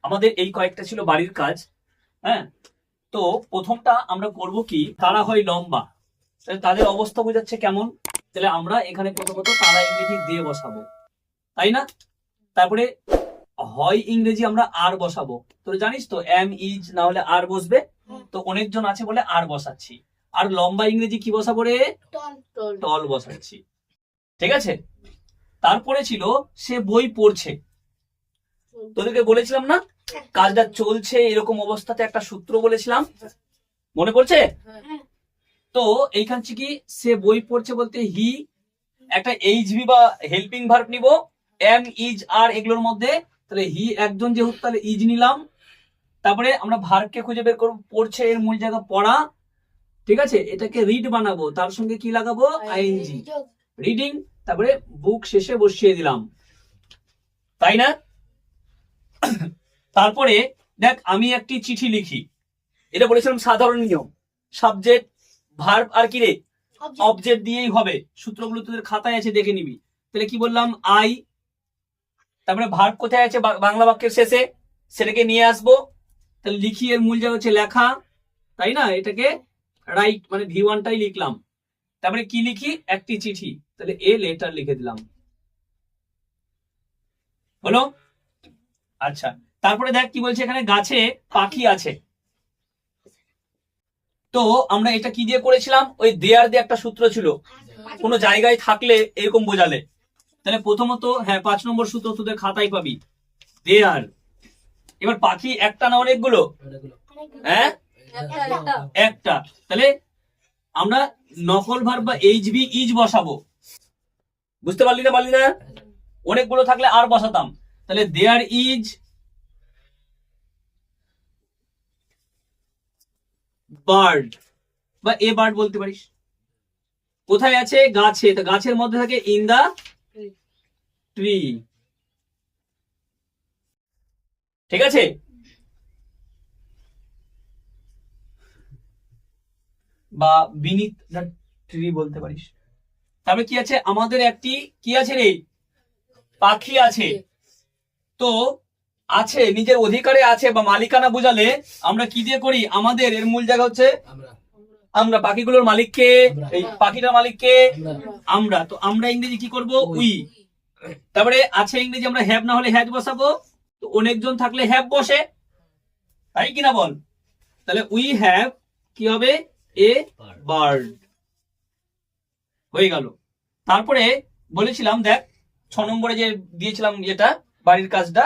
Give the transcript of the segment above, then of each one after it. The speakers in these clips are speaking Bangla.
আমাদের এই কয়েকটা ছিল বাড়ির কাজ। হ্যাঁ, তো প্রথমটা আমরা করব কি, তারা হয় লম্বা, তাদের অবস্থা বোঝাচ্ছে কেমন। তাহলে আমরা এখানে প্রথমত তারা ইংরেজি দিয়ে বসাবো, তাই না? তারপরে হয় ইংরেজি আমরা আর বসাবো। তো জানিস তো এম ইজ না হলে আর বসবে, তো অনেকজন আছে বলে আর বসাচ্ছি। আর লম্বা ইংরেজি কি বসাবো রে? টল বসাচ্ছি। ঠিক আছে। তারপরে ছিল সে বই পড়ছে। তোদেরকে বলেছিলাম না কাজটা চলছে এরকম অবস্থাতে একটা সূত্র বলেছিলাম, মনে পড়ছে? তো এইখান থেকে সে বই পড়ছে বলতে হি, একটা এইচভি বা হেল্পিং ভার্ব নিব, এম ইজ আর এগুলোর মধ্যে। তাহলে হি একজন যেহেতু তাহলে ইজ নিলাম। তারপরে আমরা ভার্বকে খুঁজে বের করবো, পড়ছে এর মূল জায়গা পড়া। ঠিক আছে, এটাকে রিড বানাবো, তার সঙ্গে কি লাগাবো? ING, reading. তারপরে বুক শেষে বসিয়ে দিলাম, তাই না? তারপরে দেখ আমি একটি চিঠি লিখি, এটা বলেছিলাম সাধারণ নিয়ম, সাবজেক্ট ভার্ব আর কি রে অবজেক্ট দিয়েই হবে। সূত্রগুলো তোদের খাতায় আছে, দেখে নিবি। তাহলে কি বললাম? আই, তারপরে ভার্ব কোথায় আছে? বাংলা বাক্যের শেষে, সেটাকে নিয়ে আসবো। তাহলে লিখি এর মূল জায়গা হচ্ছে লেখা, তাই না? এটাকে রাইট মানে V1টাই লিখলাম। তারপরে কি লিখি? একটি চিঠি, তাহলে এ লেটার লিখে দিলাম, হলো? আচ্ছা, তারপরে দেখ কি বলছে এখানে, গাছে পাখি আছে। তো আমরা এটা কি দিয়ে করেছিলাম? ওই দেয়ার দিয়ে একটা সূত্র ছিল, কোনো জায়গায় থাকলে এরকম বোঝালে। তাহলে প্রথমত হ্যাঁ 5 নম্বর সূত্র তোদের খাতায় পাবি, দেয়ার। এবার পাখি একটা না অনেকগুলো? হ্যাঁ একটা। তাহলে আমরা নকল ভার্ব বা এইচবি ইজ বসাবো। বুঝতে পারলি না? অনেকগুলো থাকলে আর বসাতাম। তাহলে দেয়ার ইজ বার্ড, বা এ বার্ড বলতে পারিস। কোথায় আছে? গাছে। তো গাছের মধ্যে থাকে ইন দা ট্রি। ঠিক আছে। বা বিনিথ দা ট্রি বলতে পারিস। তারপরে কি আছে? আমাদের একটি কি আছে রে? পাখি আছে। তো আছে নিজের অধিকারে আছে বা মালিকানা বোঝালে আমরা কি দিয়ে করি? আমাদের এর মূল জায়গা হচ্ছে আমরা। পাখিগুলোর মালিককে, এই পাখিটার মালিককে আমরা। তো আমরা ইংরেজি কি করব? উই। তারপরে আছে ইংরেজি আমরা হ্যাভ না হলে হ্যাজ বসাবো। তো অনেকজন থাকলে হ্যাভ বসে, তাই কিনা বল? তাহলে উই হ্যাভ কি হবে? এ বার্ড, হয়ে গেল। তারপরে বলেছিলাম দেখ 6 নম্বরে যে দিয়েছিলাম যেটা বাড়ির কাজটা,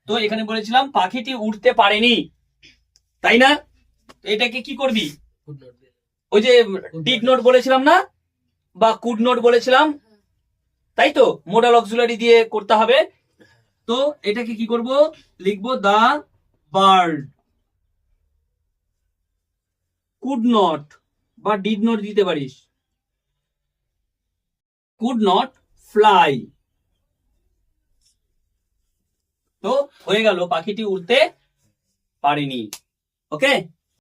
তো এখানে বলেছিলাম পাখিটি উঠতে পারেনি, তাই না? এটাকে কি করবি? ওই যে ডিড নোট বলেছিলাম না, বা কুড নোট বলেছিলাম, তাই তো মোডাল অক্সিলারি দিয়ে করতে হবে। তো এটাকে কি করব? লিখবো দা বার্ড কুড নট, বা ডিড নট দিতে পারিস, কুড নট ফ্লাই। তো হয়ে গেল, পাখিটি উড়তে পারেনি। ওকে।